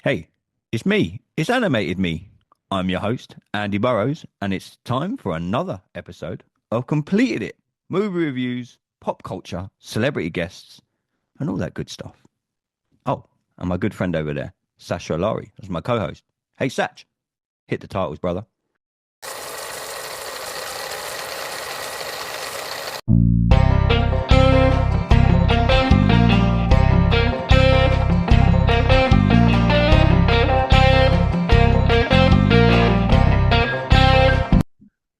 Hey, it's me. It's animated me. I'm your host, Andy Burrows, and it's time for another episode of Completed It. Movie reviews, pop culture, celebrity guests, and all that good stuff. Oh, and my good friend over there, Sacha Neil, is my co-host. Hey, Sach, hit the titles, brother.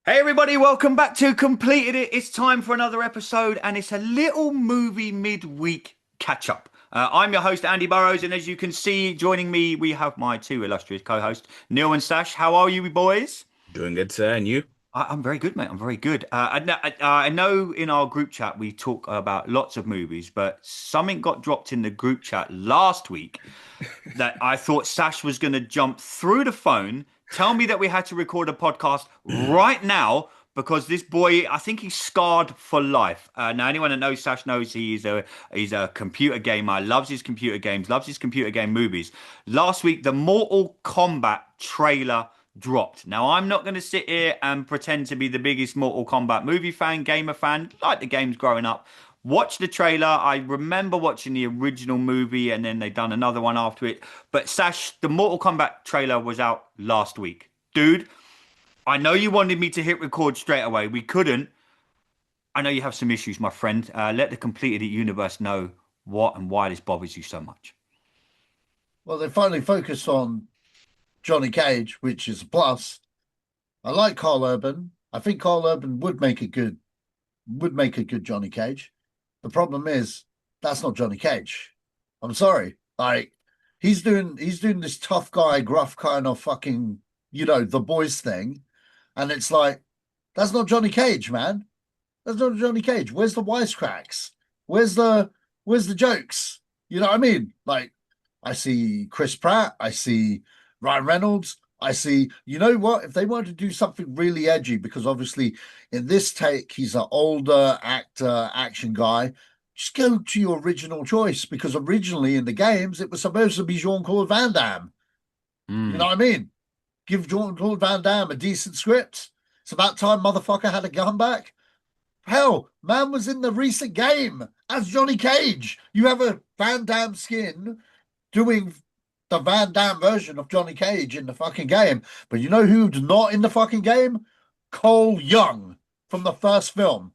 Hey everybody, welcome back to Completed It. It's time for another episode and it's a little movie midweek catch up. I'm your host Andy Burrows, and as you can see joining me we have my two illustrious co-hosts Neil and Sash. How are you boys? Doing good, sir. And you? I'm very good, mate. I'm very good. I know in our group chat we talk about lots of movies, but something got dropped in the group chat last week that I thought Sash was going to jump through the phone, tell me that we had to record a podcast right now because this boy, I think he's scarred for life. Now, anyone that knows Sash knows he's a computer gamer, loves his computer games, loves his computer game movies. Last week, the Mortal Kombat trailer dropped. Now, I'm not going to sit here and pretend to be the biggest Mortal Kombat movie fan, gamer fan, like the games growing up. Watch the trailer. I remember watching the original movie and then they done another one after it. But Sash, the Mortal Kombat trailer was out last week. Dude, I know you wanted me to hit record straight away. We couldn't. I know you have some issues, my friend. Let the completed universe know what and why this bothers you so much. Well, they finally focused on Johnny Cage, which is a plus. I like Carl Urban. I think Carl Urban would make a good Johnny Cage. The problem is that's not Johnny Cage. I'm sorry. Like he's doing this tough guy, gruff kind of fucking, the boys thing. And it's like, that's not Johnny Cage, man. That's not Johnny Cage. Where's the wisecracks? Where's the jokes? You know what I mean? Like, I see Chris Pratt, I see Ryan Reynolds, I see, you know what? If they wanted to do something really edgy, because obviously in this take, he's an older actor, action guy, just go to your original choice, because originally in the games, it was supposed to be Jean-Claude Van Damme. You know what I mean? Give Jean-Claude Van Damme a decent script. It's about time motherfucker had a gun back. Hell, man was in the recent game as Johnny Cage. You have a Van Damme skin doing the Van Damme version of Johnny Cage in the fucking game. But you know who's not in the fucking game? Cole Young from the first film.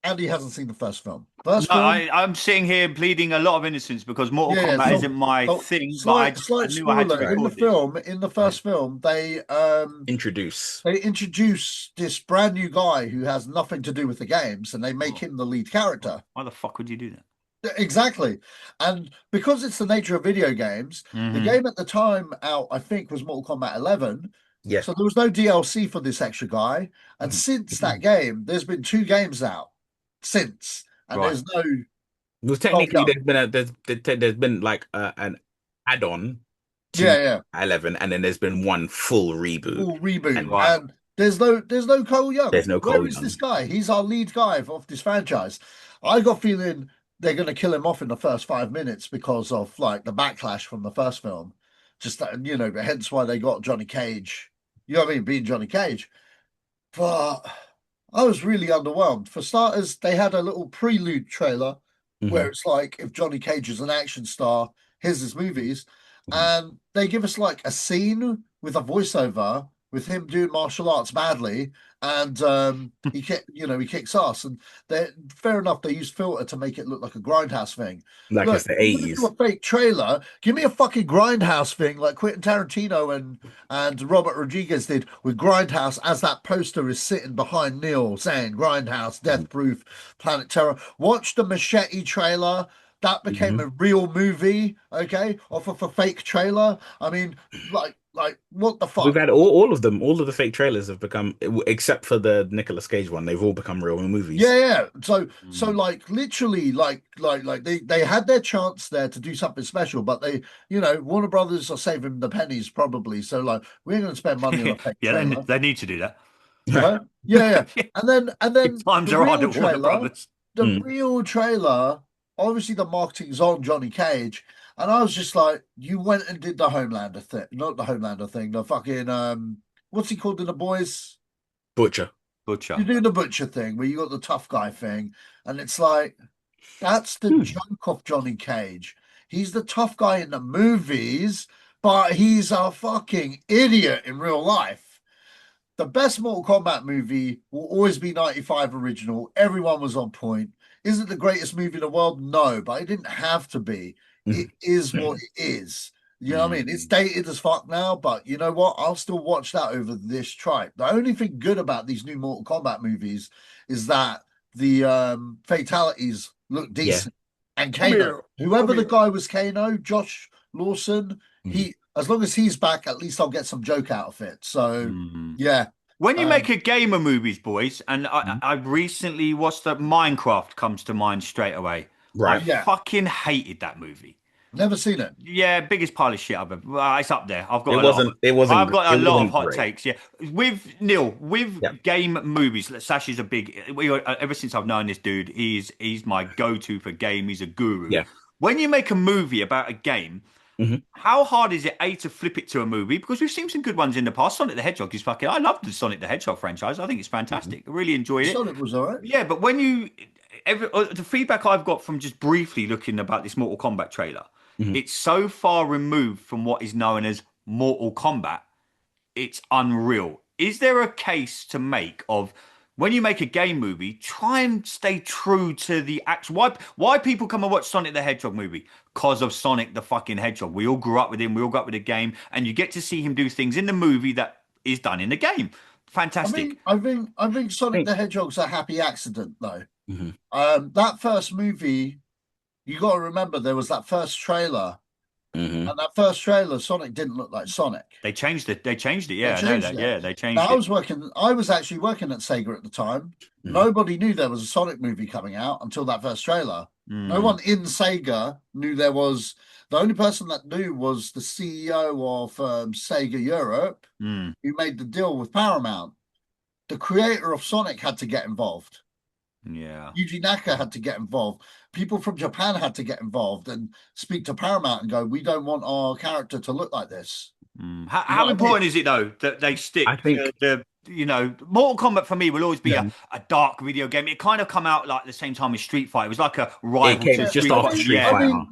Andy hasn't seen the first film. I'm sitting here pleading a lot of innocence because Mortal Kombat isn't my thing. Slight I knew I had to spoiler, record in the first film, they Introduce. introduce this brand new guy who has nothing to do with the games, and they make him the lead character. Why the fuck would you do that? Exactly. And because it's the nature of video games, the game at the time out, I think, was Mortal Kombat 11. Yes. So there was no DLC for this extra guy. And since that game, there's been 2 games out since. And there's no... Well, technically, there's been like an add-on to 11, and then there's been one full reboot. And there's no Cole Young. There's no Cole Where Young. is this guy? He's our lead guy of this franchise. I got a feeling they're going to kill him off in the first 5 minutes because of like the backlash from the first film. Just that, hence why they got Johnny Cage. You know what I mean? Being Johnny Cage. But I was really underwhelmed. For starters, they had a little prelude trailer where it's like, if Johnny Cage is an action star, here's his movies. And they give us like a scene with a voiceover with him doing martial arts badly, and he kicks ass. And fair enough, they use filter to make it look like a grindhouse thing. Like it's the 80s. Do a fake trailer. Give me a fucking grindhouse thing like Quentin Tarantino and Robert Rodriguez did with Grindhouse, as that poster is sitting behind Neil saying Grindhouse, Death Proof, Planet Terror. Watch the Machete trailer. That became a real movie, okay, off of a fake trailer. I mean, like what the fuck? We've had all of them. All of the fake trailers have become, except for the Nicolas Cage one, they've all become real movies. Yeah. So like literally, like they had their chance there to do something special, but they, Warner Brothers are saving the pennies probably. So like, we're going to spend money on a fake trailer. They need to do that. Yeah. And then times are hard at Warner Brothers. The real trailer. Obviously, the marketing's on Johnny Cage, And I was just like, you went and did the Homelander thing, not the Homelander thing, the fucking what's he called in the boys? Butcher. You do the Butcher thing where you got the tough guy thing, and it's like that's the joke of Johnny Cage. He's the tough guy in the movies, but he's a fucking idiot in real life. The best Mortal Kombat movie will always be 95 original. Everyone was on point. Is it the greatest movie in the world? No, but it didn't have to be. It is what it is. You know what I mean? It's dated as fuck now, but you know what? I'll still watch that over this tripe. The only thing good about these new Mortal Kombat movies is that the fatalities look decent. And Kano, whoever the guy was, Kano, Josh Lawson, he as long as he's back, at least I'll get some joke out of it. So yeah. When you make a game of movies, boys, and I recently watched the Minecraft comes to mind straight away. Right. I fucking hated that movie. Never seen it. Yeah, biggest pile of shit I've ever. It's up there. I've got. I've got a lot of hot takes. Yeah, with Neil, game movies. Sash is a big. Ever since I've known this dude, he's my go-to for game. He's a guru. Yeah. When you make a movie about a game, how hard is it to flip it to a movie? Because we've seen some good ones in the past. Sonic the Hedgehog is fucking. I love the Sonic the Hedgehog franchise. I think it's fantastic. I really enjoyed it. Sonic was alright. Yeah, but when you the feedback I've got from just briefly looking about this Mortal Kombat trailer. It's so far removed from what is known as Mortal Kombat. It's unreal. Is there a case to make of when you make a game movie, try and stay true to the actual why people come and watch Sonic the Hedgehog movie? Because of Sonic the fucking Hedgehog. We all grew up with him, we all grew up with the game, and you get to see him do things in the movie that is done in the game. Fantastic. I think Sonic the Hedgehog's a happy accident though. That first movie, you got to remember there was that first trailer, and that first trailer, Sonic didn't look like Sonic. They changed it. They changed it. Yeah, I know that. Yeah, they changed it. I was actually working at Sega at the time. Nobody knew there was a Sonic movie coming out until that first trailer. No one in Sega knew there was. The only person that knew was the CEO of Sega Europe, who made the deal with Paramount. The creator of Sonic had to get involved. Yeah. Yuji Naka had to get involved. People from Japan had to get involved and speak to Paramount and go, we don't want our character to look like this. How important is it, though, that they stick to the, Mortal Kombat for me will always be a dark video game. It kind of come out like the same time as Street Fighter. It was like a rival to just after Street Fighter.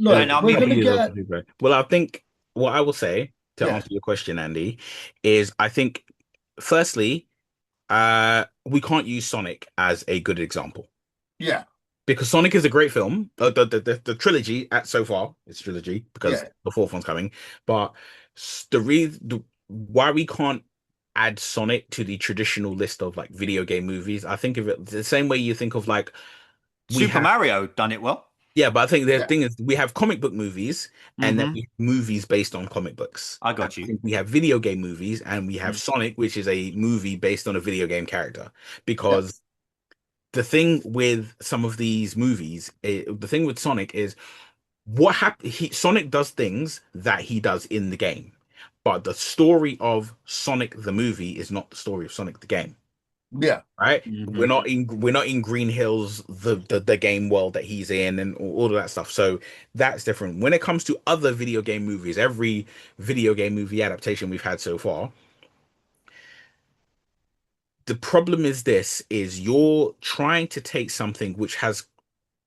Well, I think what I will say to answer your question, Andy, is I think, firstly, we can't use Sonic as a good example. Yeah. Because Sonic is a great film. The trilogy so far, it's trilogy because the fourth one's coming. But why we can't add Sonic to the traditional list of like video game movies, I think of it the same way you think of like Super Mario done it well. Yeah, but I think the thing is we have comic book movies and then we have movies based on comic books. I got you. I think we have video game movies and we have Sonic, which is a movie based on a video game character. Because the thing with some of these movies, the thing with Sonic is what Sonic does things that he does in the game. But the story of Sonic the movie is not the story of Sonic the game. Yeah. Right. We're not in Green Hills, the game world that he's in, and all of that stuff. So that's different. When it comes to other video game movies, every video game movie adaptation we've had so far, the problem is you're trying to take something which has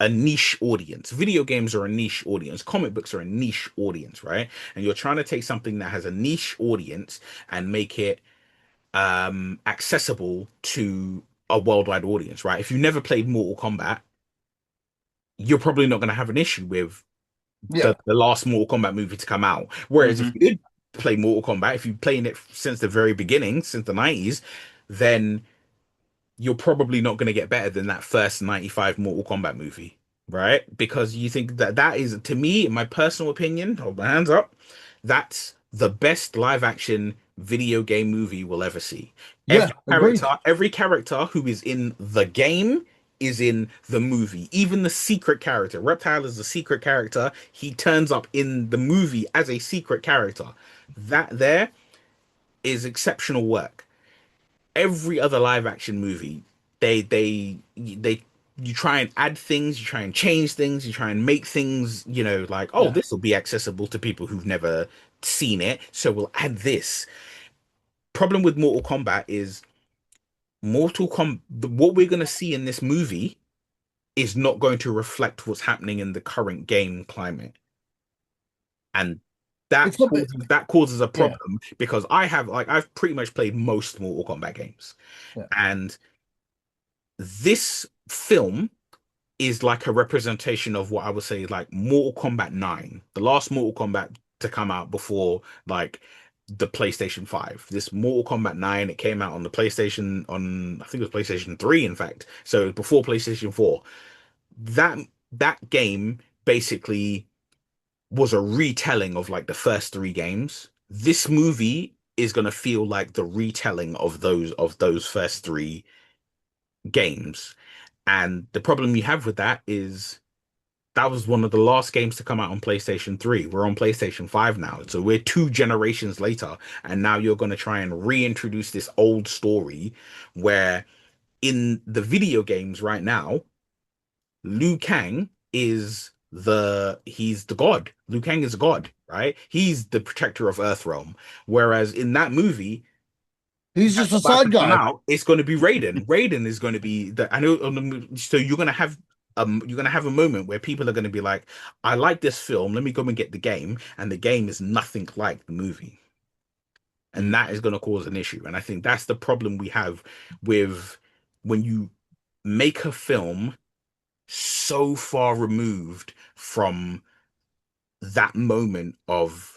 a niche audience. Video games are a niche audience. Comic books are a niche audience, right? And you're trying to take something that has a niche audience and make it accessible to a worldwide audience, right? If you never played Mortal Kombat, you're probably not going to have an issue with the last Mortal Kombat movie to come out. Whereas if you did play Mortal Kombat, if you've playing it since the very beginning, since the 90s, then you're probably not going to get better than that first 95 Mortal Kombat movie, right? Because you think that is, to me, in my personal opinion, hold my hands up, that's the best live action video game movie we'll ever see. Every character who is in the game is in the movie. Even the secret character. Reptile is the secret character. He turns up in the movie as a secret character. That there is exceptional work. Every other live action movie, they you try and add things, you try and change things, you try and make things, like, oh, Yeah. this will be accessible to people who've never seen it, so we'll add this. Problem with Mortal Kombat is what we're going to see in this movie is not going to reflect what's happening in the current game climate. And It's a bit. that causes a Yeah. problem because I've pretty much played most Mortal Kombat games. Yeah. And this film is like a representation of what I would say like Mortal Kombat 9, the last Mortal Kombat to come out before like the PlayStation 5. This Mortal Kombat 9, it came out on the PlayStation on I think it was PlayStation 3, in fact. So before PlayStation 4. That that game basically was a retelling of like the first three games. This movie is gonna feel like the retelling of those first three games. And the problem you have with that is that was one of the last games to come out on PlayStation 3. We're on PlayStation 5 now. So we're two generations later. And now you're going to try and reintroduce this old story where in the video games right now, Liu Kang he's the god. Liu Kang is a god, right? He's the protector of Earthrealm. Whereas in that movie, He's that's just a about to side come guy. out. It's going to be Raiden. Raiden is going to be I know. So you're gonna have a moment where people are going to be like, I like this film. Let me go and get the game, and the game is nothing like the movie, and that is going to cause an issue. And I think that's the problem we have with when you make a film so far removed from that moment of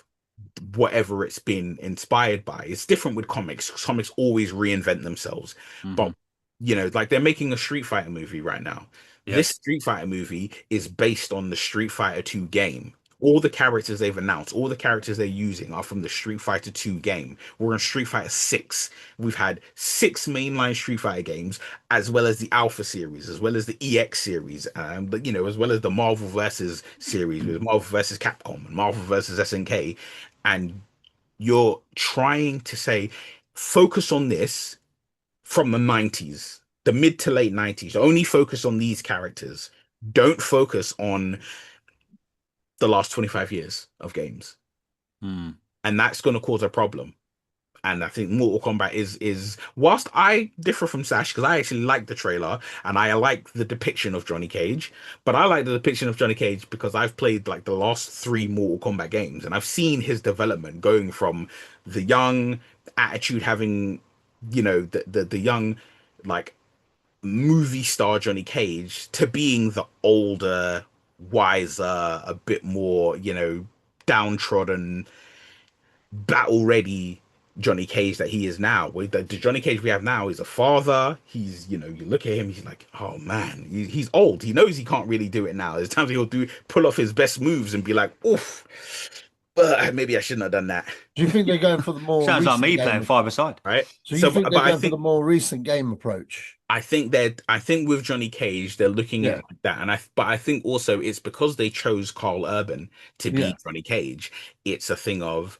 whatever it's been inspired by. It's different with comics. Comics always reinvent themselves. But like they're making a Street Fighter movie right now. Yep. This Street Fighter movie is based on the Street Fighter 2 game. All the characters they've announced, all the characters they're using are from the Street Fighter 2 game. We're on Street Fighter 6. We've had 6 mainline Street Fighter games, as well as the Alpha series, as well as the EX series, as well as the Marvel versus series with Marvel versus Capcom and Marvel versus SNK. And you're trying to say, focus on this from the 90s, the mid to late 90s. Only focus on these characters. Don't focus on the last 25 years of games. And that's going to cause a problem. And I think Mortal Kombat is whilst I differ from Sash because I actually like the trailer and I like the depiction of Johnny Cage, but I like the depiction of Johnny Cage because I've played like the last 3 Mortal Kombat games and I've seen his development going from the young attitude having, the young like movie star Johnny Cage to being the older, wiser, a bit more, downtrodden, battle ready Johnny Cage that he is now. The Johnny Cage we have now is a father. He's, you look at him, he's like, oh man, he's old. He knows he can't really do it now. There's times he'll pull off his best moves and be like, oof, maybe I shouldn't have done that. Do you think they're going for the more Sounds like recent me game playing five-a-side. Right. So you think they're going for the more recent game approach? I think with Johnny Cage, they're looking at that. But I think also it's because they chose Carl Urban to be Johnny Cage. It's a thing of,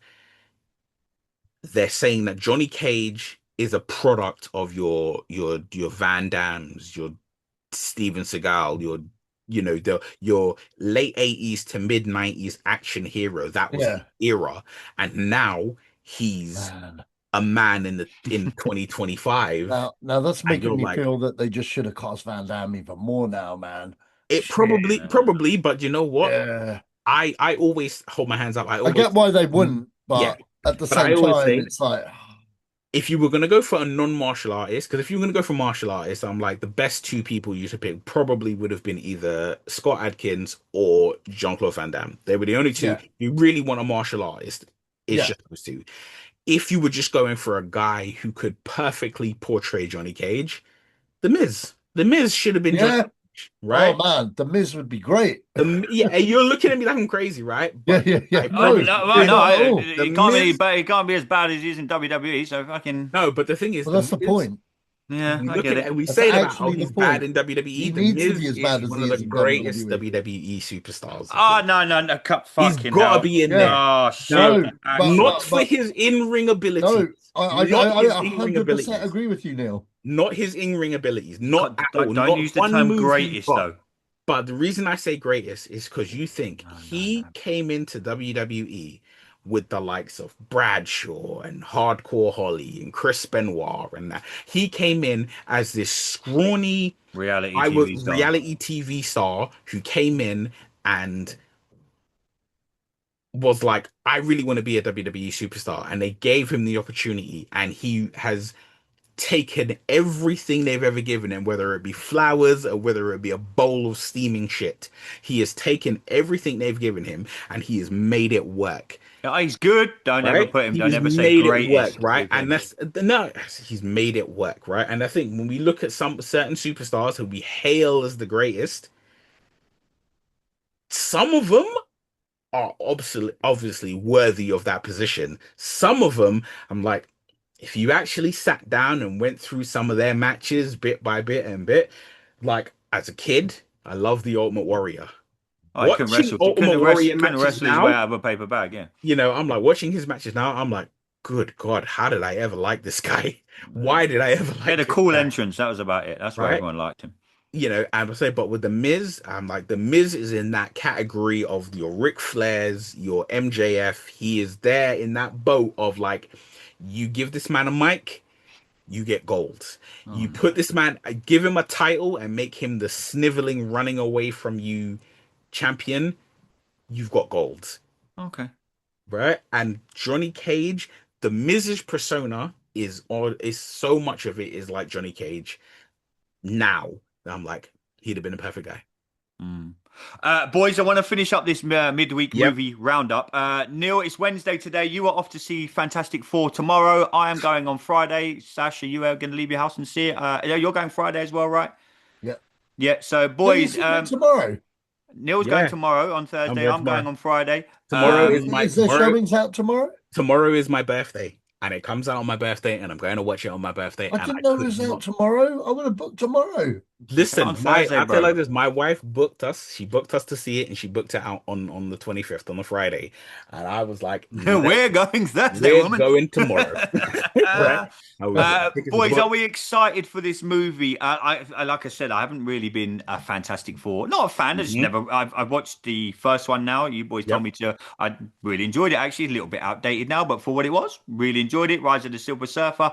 they're saying that Johnny Cage is a product of your Van Dammes, your Steven Seagal, your late 80s to mid 90s action hero. That was the era. And now he's a man in 2025. Now that's making me feel that they just should have cast Van Damme even more now, man. It probably, but you know what? Yeah. I always hold my hands up. I get why they wouldn't, but at the same time, it's like, if you were going to go for a non-martial artist, because if you were going to go for martial artists, I'm like, the best 2 people you should pick probably would have been either Scott Adkins or Jean-Claude Van Damme. They were the only 2. You really want a martial artist, it's just those 2. If you were just going for a guy who could perfectly portray Johnny Cage, The Miz. The Miz should have been Johnny Cage, right? Oh man, The Miz would be great. You're looking at me like I'm crazy, right? But it can't be as bad as he is in WWE. So fucking no. But the thing is, that's the point. Yeah, We I look get at it it. and we That's say about, oh, actually the he's bad point. in WWE. He The needs to be Miz as is bad as one he of the is in greatest WWE. WWE superstars of Oh all. no, no, no! He's Fucking got to hell! be in Yeah, there. Oh Now, shit! no, not for but his in-ring abilities, no, I not his I in-ring 100% abilities, agree with you, Neil. not his in-ring abilities, not at all, Don't not use the one term move he's greatest got. though. But the reason I say greatest is because you think No, no, he no. came into WWE with the likes of Bradshaw and Hardcore Holly and Chris Benoit and that. He came in as this scrawny, Reality I was TV star. reality TV star who came in and was like, I really want to be a WWE superstar. And they gave him the opportunity, and he has taken everything they've ever given him, whether it be flowers or whether it be a bowl of steaming shit. He has taken everything they've given him and he has made it work. Yeah, he's good. Don't ever Right? put him. Don't He's ever say made it work, greatest right? with And him. that's no, he's made it work, right? And I think when we look at some certain superstars who we hail as the greatest, some of them are obviously worthy of that position. Some of them, I'm like, if you actually sat down and went through some of their matches bit by bit and bit, like as a kid, I love the Ultimate Warrior. Oh, he couldn't Watching wrestle. Ultimate Warrior Couldn't matches wrestle his way now, out of a paper bag. Yeah. I'm like watching his matches now, I'm like, good God, how did I ever like this guy? Yeah. Why did I ever He had like a this cool guy? entrance. That was about it. That's why Right? everyone liked him. And I say, but with the Miz, I'm like, the Miz is in that category of your Ric Flairs, your MJF. He is there in that boat of like, you give this man a mic, you get gold. Oh You no. put this man, give him a title and make him the sniveling, running away from you champion, you've got gold, Okay. right? And Johnny Cage, the Miz's persona is all is so much of it is like Johnny Cage. Now I'm like, he'd have been a perfect guy. Mm. Boys, I want to finish up this midweek Yep. movie roundup. Neil, it's Wednesday today. You are off to see Fantastic Four tomorrow. I am going on Friday. Sash, are you going to leave your house and see it? Yeah, you're going Friday as well, right? Yeah. Yeah. So, So you boys, see it tomorrow? Neil's going Yeah, tomorrow on I'm Thursday. going I'm tomorrow. going on Friday. Tomorrow is my Is there tomorrow. showings out tomorrow? Tomorrow is my birthday, and it comes out on my birthday, and I'm going to watch it on my birthday, I and I didn't know it could was out not. tomorrow. I would have booked tomorrow. It's out on Listen, my Thursday, I feel bro. like this. My wife booked us. She booked us to see it, and she booked it out on the 25th on the Friday, and I was like, nope, We're going Thursday, we're woman. going tomorrow. Right? I was tickets are Boys, are booked. we excited for this movie? Like I said, I haven't really been a Fantastic Four. Not a fan. I just Mhm. never. I've watched the first one now. You boys told Yep. me to. I really enjoyed it. Actually, a little bit outdated now, but for what it was, really enjoyed it. Rise of the Silver Surfer.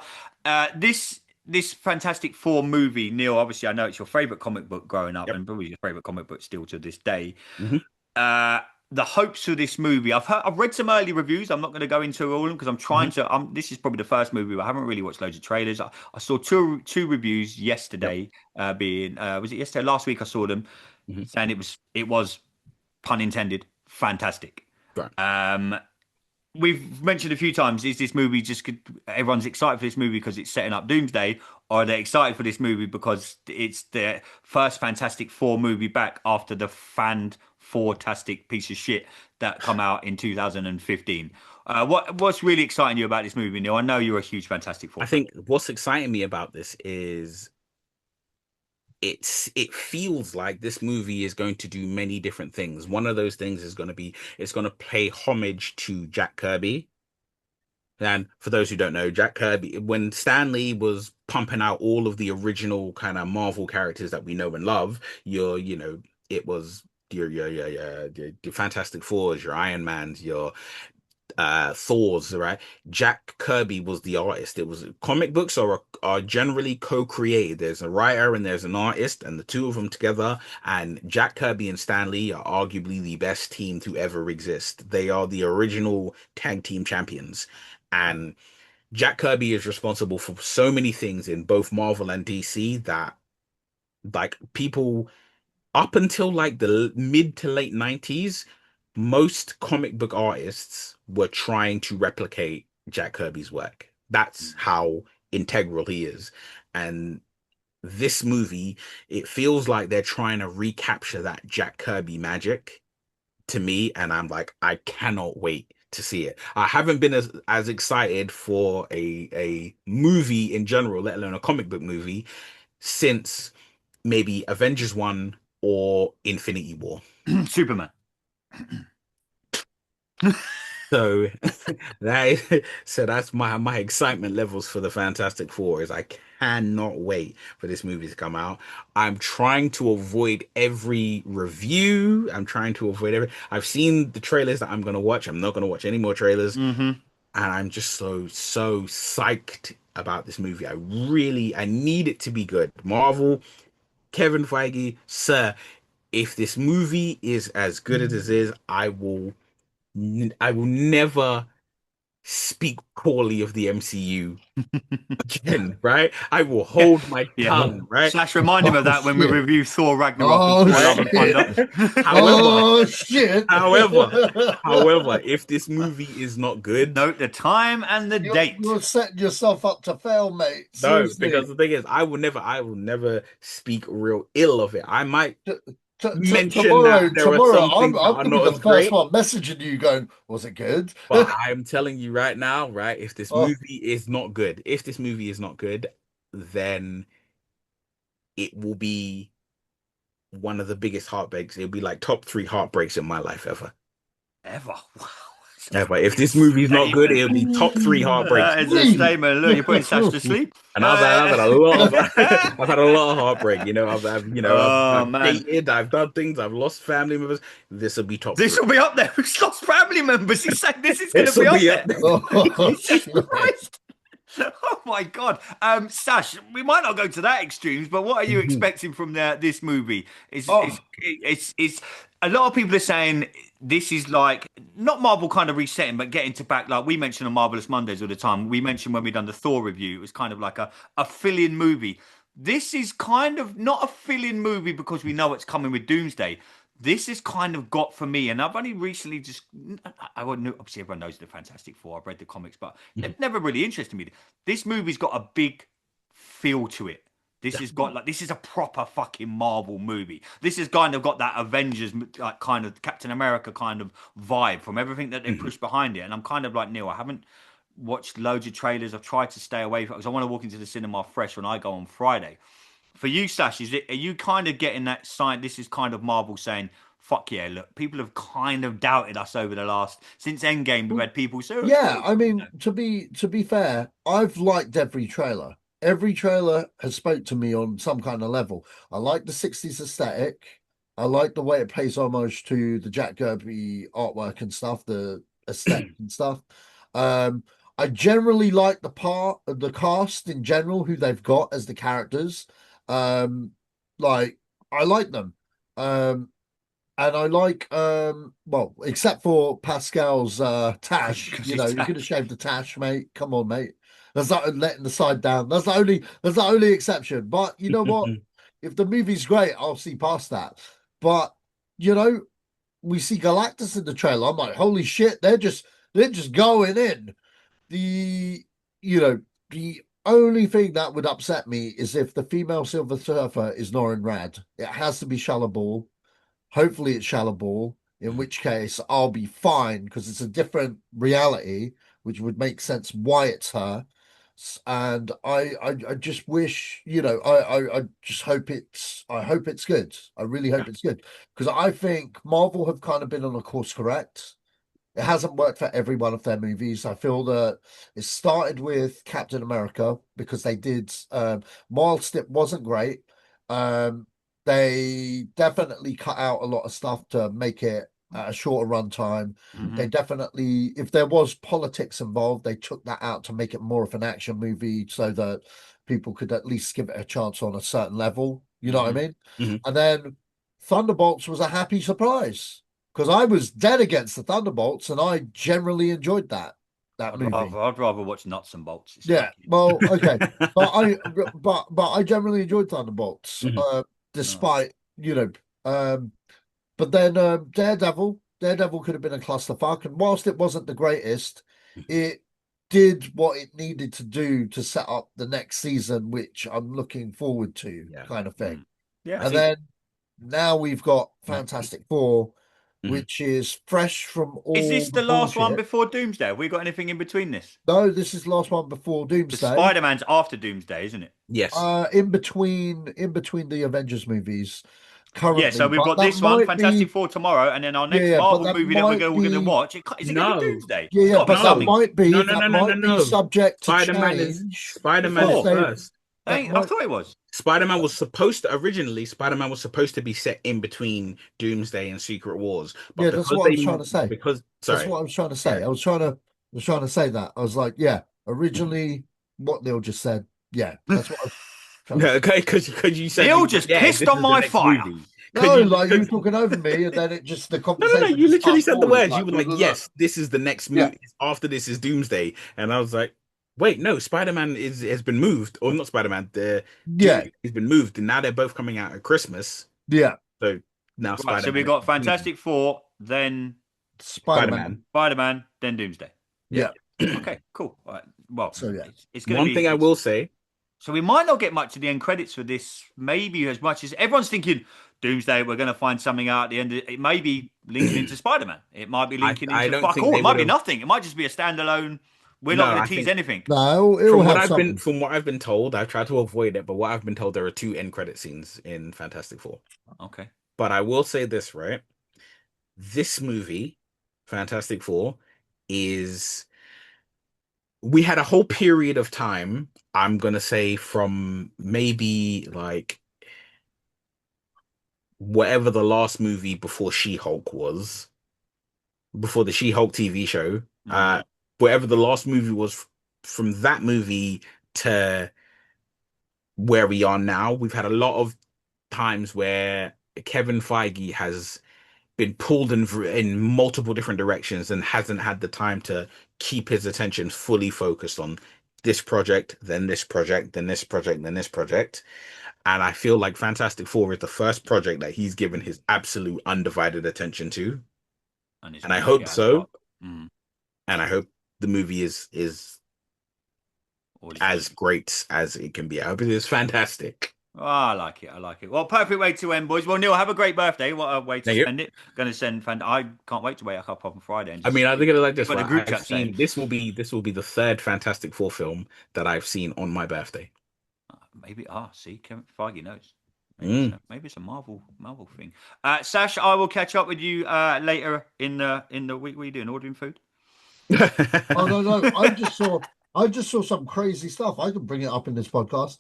This Fantastic Four movie, Neil. Obviously, I know it's your favorite comic book growing up, Yep. and probably your favorite comic book still to this day. Mhm. Uh, the hopes for this movie. I've read some early reviews. I'm not going to go into all of them because I'm trying Mhm. to. This is probably the first movie, but I haven't really watched loads of trailers. I saw two reviews Yep. yesterday. Being was it yesterday? Last week I saw them Mhm. saying it was pun intended fantastic. Right. We've mentioned a few times, is this movie just everyone's excited for this movie because it's setting up Doomsday, or are they excited for this movie because it's the first Fantastic Four movie back after the fanned Four-tastic piece of shit that come out in 2015? What's really exciting you about this movie, Neil? I know you're a huge Fantastic Four I fan. think what's exciting me about this is it feels like this movie is going to do many different things. One of those things is going to be it's going to pay homage to Jack Kirby. And for those who don't know, Jack Kirby, when Stan Lee was pumping out all of the original kind of Marvel characters that we know and love, it was your Fantastic Fours, your Iron Mans, your Thor's, right? Jack Kirby was the artist. It was comic books are generally co-created. There's a writer and there's an artist, and the two of them together. And Jack Kirby and Stan Lee are arguably the best team to ever exist. They are the original tag team champions. And Jack Kirby is responsible for so many things in both Marvel and DC that like people up until like the mid to late 90s, most comic book artists were trying to replicate Jack Kirby's work. That's how integral he is. And this movie, it feels like they're trying to recapture that Jack Kirby magic to me. And I'm like, I cannot wait to see it. I haven't been as excited for a movie in general, let alone a comic book movie, since maybe Avengers 1 or Infinity War. Superman. So that's my excitement levels for the Fantastic Four is I cannot wait for this movie to come out. I'm trying to avoid every review. I'm trying to avoid I've seen the trailers that I'm gonna watch. I'm not gonna watch any more trailers. Mm-hmm. And I'm just so psyched about this movie. I need it to be good. Marvel, Kevin Feige, sir, if this movie is as good as it is, I will never speak poorly of the MCU again, right? I will Yeah. hold my Yeah. tongue, right? Slash remind him of that when we shit. review Thor Ragnarok Oh, and Thor Love and shit. Thunder. However, Shit. however, if this movie is not good, Note the time and the date. You're setting yourself up to fail, mate. no, Seriously. because the thing is, I will never speak real ill of it. I might mention Tomorrow, that there are some things that I'm are gonna be not the as first great. one messaging you, going, "Was it good?" But I'm telling you right now, right, if this Oh, movie is not good, then it will be one of the biggest heartbreaks. It'll be like top three heartbreaks in my life ever. Ever. Wow. Ever. If this movie is not good, Statement. it'll be top three heartbreaks. That is a statement. Look, you're putting Sash to sleep. And I've had a lot of I've had a lot of heartbreak. Oh I've man, dated, I've done things, I've lost family members. This will be top this three. will be up there. We've lost family members. He's saying this is going to This be will up be up there. there. oh, Jesus shit. Christ. Oh my God, Sash. We might not go to that extremes, but what are you expecting from this movie? Oh, It's a lot of people are saying this is like not Marvel kind of resetting, but getting to back like we mentioned on Marvelous Mondays all the time. We mentioned when we done the Thor review, it was kind of like a fill-in movie. This is kind of not a fill-in movie because we know it's coming with Doomsday. This has kind of got for me, and I've only recently I wouldn't know, obviously everyone knows the Fantastic Four. I've read the comics, but they've never really interested me. This movie's got a big feel to it. This is a proper fucking Marvel movie. This has kind of got that Avengers like kind of Captain America kind of vibe from everything that they push behind it. And I'm kind of like Neil. I haven't watched loads of trailers. I've tried to stay away from because I want to walk into the cinema fresh when I go on Friday. For you, Sash, are you kind of getting that sign? This is kind of Marvel saying, "Fuck yeah!" Look, people have kind of doubted us over the last since Endgame. We've had people so yeah. I mean, to be fair, I've liked every trailer. Every trailer has spoke to me on some kind of level. I like the '60s aesthetic. I like the way it pays homage to the Jack Kirby artwork and stuff, the aesthetic and stuff. Um, I generally like the cast in general, who they've got as the characters. Um, like I like them. Um, and I like well, except for Pascal's tash, because you he's know, you could have shaved the tash, mate. Come on, mate. That's not letting the side down. That's the only exception. But you know what? If the movie's great, I'll see past that. But you know, we see Galactus in the trailer. I'm like, holy shit, they're just going in. The you know, the only thing that would upset me is if the female Silver Surfer is Norrin Rad. It has to be Shallow Ball. Hopefully it's shallow ball, in which case I'll be fine because it's a different reality, which would make sense why it's her. And I just wish, I just hope it's good. I really hope it's good because I think Marvel have kind of been on a course correct. It hasn't worked for every one of their movies. I feel that it started with Captain America because they did, whilst it wasn't great, um, they definitely cut out a lot of stuff to make it a shorter run time. They definitely, if there was politics involved, they took that out to make it more of an action movie so that people could at least give it a chance on a certain level. You know what I mean? And then Thunderbolts was a happy surprise because I was dead against the Thunderbolts, and I generally enjoyed that movie. I'd rather watch Nuts and Bolts. It's Yeah, fucking. well, okay, but I generally enjoyed Thunderbolts, Oh. despite um, but then Daredevil could have been a clusterfuck, and whilst it wasn't the greatest, it did what it needed to do to set up the next season, which I'm looking forward to, Yeah. kind of thing. Yeah. And then now we've got Fantastic Four. which is fresh from Is all this the the last one bullshit. before Doomsday? Have we got anything in between this? No, this is the last one before The Doomsday. Spider-Man's after Doomsday, isn't it? Yes. In between the Avengers movies currently. Yeah, so we've but got that this one, might Fantastic be, Four tomorrow, and then our next but Marvel that movie that we're might going to be, watch. Is it going to be No. Doomsday? yeah, It's got to but be that something. might be No. subject to Spider-Man change. Spider-Man because is they- first. I thought it was. Spider-Man was supposed to originally. Spider-Man was supposed to be set in between Doomsday and Secret Wars, but Yeah, that's because what I was trying to say. because That's sorry, what I was trying to say. Yeah. I was trying to say that. I was like, yeah, originally what Neil just said. Yeah, that's what I was trying to no, say. okay, because you said Neil just pissed this on is the my next fire. movie. No, You, like you cause, talking over me, and then it just the no. conversation. You just literally passed said the forward, words. You were like, blah, blah, yes, this is the next Yeah. movie. After this is Doomsday, and I was like, wait, no, Spider-Man has been moved, or not Spider-Man. The Yeah, Doomsday has been moved, and now they're both coming out at Christmas. yeah. So now Right, Spider-Man. so we got Fantastic Four, then Spider-Man. Spider-Man, then Doomsday. Yeah. Okay, cool. All right. Well, So, yeah. it's going to be One thing I will say. So we might not get much of the end credits for this, maybe as much as everyone's thinking Doomsday, we're going to find something out at the end. It may be linking into Spider-Man. It might be linking I into don't fuck think all. they It might be would've- nothing. It might just be a standalone. We're not No, going I to tease think- anything. No, it'll From what have I've something. been from what I've been told, I've tried to avoid it, but what I've been told, there are 2 end credit scenes in Fantastic Four. Okay. But I will say this, right? This movie, Fantastic Four, is we had a whole period of time, I'm gonna say from maybe like whatever the last movie before She-Hulk was, before the She-Hulk TV show, whatever the last movie was, from that movie to where we are now, we've had a lot of times where Kevin Feige has been pulled in multiple different directions and hasn't had the time to keep his attention fully focused on this project, then this project, then this project, then this project. And I feel like Fantastic Four is the first project that he's given his absolute undivided attention to. And I hope so. Mm. And I hope the movie is as great as it can be. I hope it is fantastic. Oh, I like it. I like it. Well, perfect way to end, boys. Well, Neil, have a great birthday. What a way to Thank spend it. Going to send I can't wait to wake up on Friday. And I mean, I think of it like this. the Right? group chat saying this will be the 3rd Fantastic Four film that I've seen on my birthday. Maybe see, Kevin Feige knows. Maybe it's a Marvel thing. Sash, I will catch up with you later in the week. What are you doing? Ordering food? Oh no! I just saw some crazy stuff. I can bring it up in this podcast.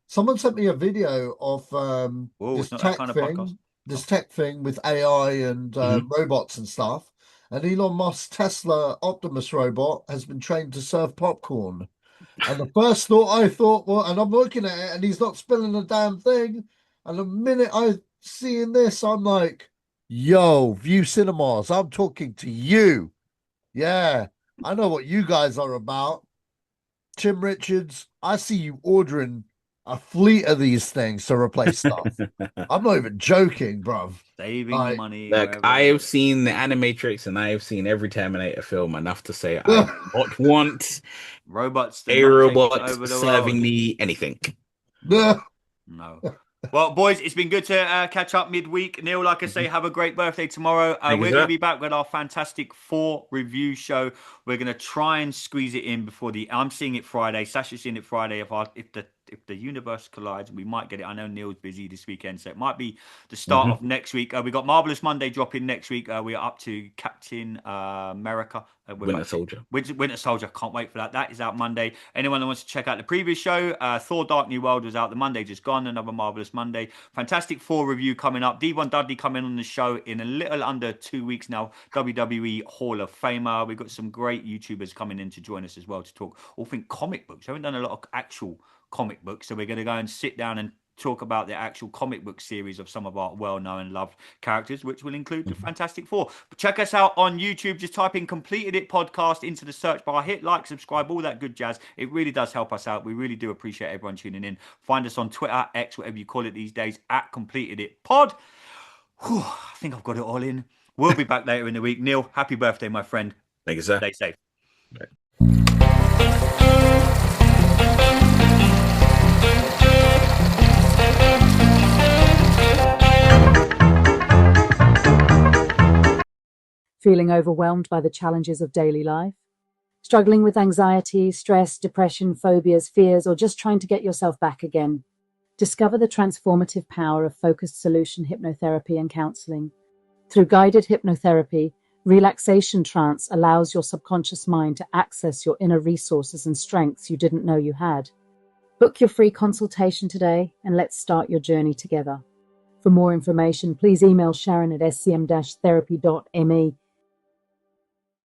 Someone sent me a video of this tech thing. This tech thing with AI and robots and stuff. And Elon Musk's Tesla Optimus robot has been trained to serve popcorn. And the first thought I thought, well, and I'm looking at it, and he's not spilling a damn thing. And the minute I seeing this, I'm like, "Yo, View Cinemas, I'm talking to you. Yeah, I know what you guys are about. Tim Richards, I see you ordering a fleet of these things to replace stuff. I'm not even joking, bruv. Saving money. Look, I have seen the Animatrix and I have seen every Terminator film enough to say I do not want robots serving me anything. No. Well, boys, it's been good to catch up midweek. Neil, like I say, have a great birthday tomorrow. We're going to be back with our Fantastic Four review show. We're going to try and squeeze it in before I'm seeing it Friday. Sasha's seeing it Friday. If the universe collides, we might get it. I know Neil's busy this weekend, so it might be the start of next week. We got Marvelous Monday dropping next week. We're up to Captain America. Winter Soldier. Winter Soldier. Can't wait for that. That is out Monday. Anyone that wants to check out the previous show, Thor Dark New World was out the Monday just gone. Another Marvelous Monday. Fantastic Four review coming up. D1 Dudley coming on the show in a little under 2 weeks now. WWE Hall of Famer. We've got some great YouTubers coming in to join us as well to talk all things comic books. We haven't done a lot of actual comic books, so we're going to go and sit down and talk about the actual comic book series of some of our well-known and loved characters, which will include the Fantastic Four. But check us out on YouTube. Just type in Completed It Podcast into the search bar. Hit like, subscribe, all that good jazz. It really does help us out. We really do appreciate everyone tuning in. Find us on Twitter, X, whatever you call it these days, at Completed It Pod. Whew, I think I've got it all in. We'll be back later in the week. Neil, happy birthday, my friend. Thank you, sir. Stay safe. Right. Feeling overwhelmed by the challenges of daily life? Struggling with anxiety, stress, depression, phobias, fears, or just trying to get yourself back again? Discover the transformative power of focused solution hypnotherapy and counseling. Through guided hypnotherapy, relaxation trance allows your subconscious mind to access your inner resources and strengths you didn't know you had. Book your free consultation today and let's start your journey together. For more information, please email Sharon at scm-therapy.me